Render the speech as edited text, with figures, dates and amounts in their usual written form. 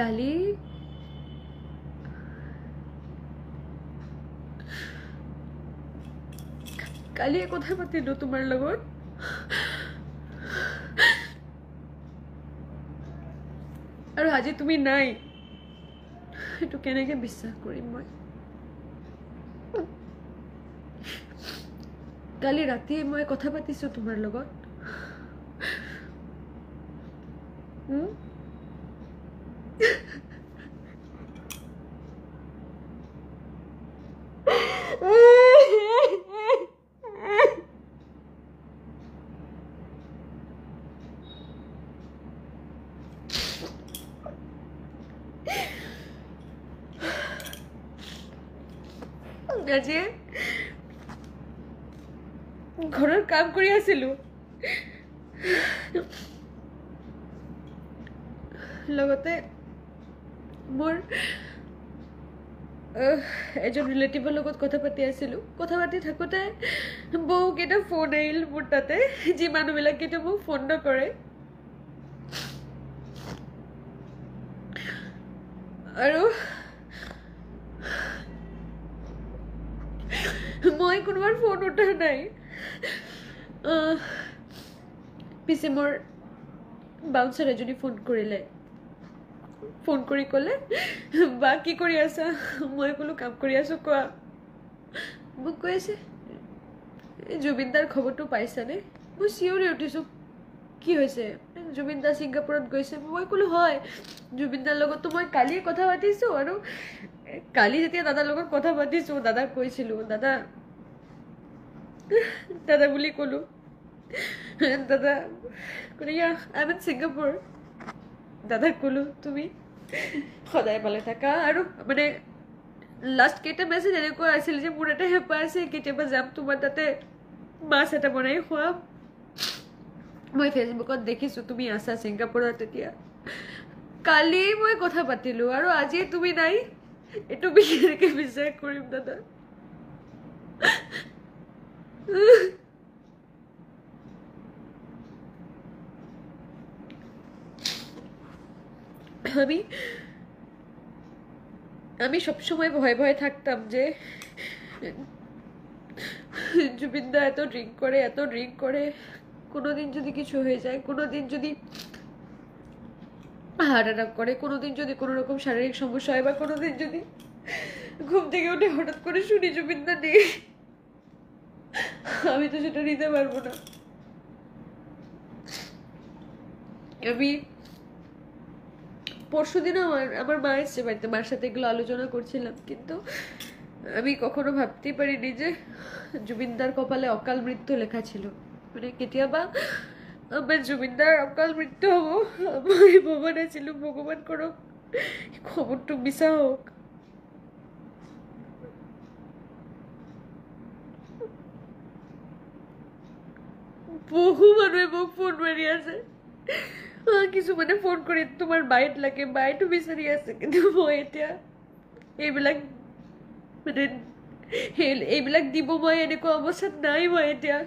কালি কালিয়ে কথা পাতিলো তোমাৰ লগত আৰু আজি তুমি নাই এইটো কেনেকৈ বিশ্বাস কৰিম মই কালি ৰাতিয়ে মই কথা পাতিছো তোমাৰ লগত আজি ঘৰৰ কাম কৰি আছিলো লগতে মোৰ এজন ৰিলেটিভৰ লগত কথা পাতি আছিলো কথা পাতি থাকোতে বহুকেইটা ফোন আহিল মোৰ তাতে যি মানুহবিলাকে মোক ফোন নকৰে আৰু মই কোনোবাৰ ফোন উঠা নাই পিছে মোৰ বাউন্সাৰ এজনী ফোন কৰিলে ফোন কৰি ক'লে বা কি কৰি আছা মই ক'লো কাম কৰি আছো কোৱা মোক কৈ আছে জুবিনদাৰ খবৰটো পাইছানে মই চিঞৰি উঠিছো কি হৈছে জুবিনদা ছিংগাপুৰত গৈছে মই ক'লো হয় জুবিনদাৰ লগততো মই কালিয়ে কথা পাতিছো আৰু কালি যেতিয়া দাদাৰ লগত কথা পাতিছো দাদাক কৈছিলো দাদা বুলি ক'লো দাদা ক'লে আই এম ইন ছিংগাপুৰ দাদাক ক'লো তুমি সদায় পালে থাকা আৰু মানে লাষ্ট কেইটা মেছেজ এনেকুৱা আছিল যে মোৰ এটা হেঁপাহ আছে কেতিয়াবা যাম তোমাৰ তাতে মাছ এটা বনাই খুৱাম মই ফেচবুকত দেখিছো তুমি আছা ছিংগাপুৰত তেতিয়া কালি মই কথা পাতিলো আৰু আজি তুমি নাই এইটো কেনেকে বিশ্বাস কৰিম দাদা আমি সবসময় ভয়ে ভয়ে থাকতাম যে জুবিনদা এত ড্রিঙ্ক করে কোনোদিন যদি কিছু হয়ে যায় কোনোদিন যদি হার্ট অ্যাটাক করে কোনোদিন যদি কোনো রকম শারীরিক সমস্যা হয় বা কোনোদিন যদি ঘুম থেকে উঠে হঠাৎ করে শুনি জুবিনদা নেই আমি তো সেটা নিতে পারবো না আমি পরশুদিনও আমার মা এসছে বাড়িতে মার সাথে এগুলো আলোচনা করছিলাম কিন্তু আমি কখনো ভাবতেই পারিনি যে জুবিনদার কপালে অকাল মৃত্যু লেখা ছিল মানে কেতিয়াবা আমার জুবিনদার অকাল মৃত্যু হবো আমি ভবা নাছিলো ভগবান করক খবরটো মিছা হোক বহু মানুহে মোক ফোন মাৰি আছে কিছুমানে ফোন কৰি তোমাৰ বাইট লাগে বাইটো বিচাৰি আছে কিন্তু মই এতিয়া এইবিলাক মানে এইবিলাক দিব মই এনেকুৱা অৱস্থাত নাই মই এতিয়া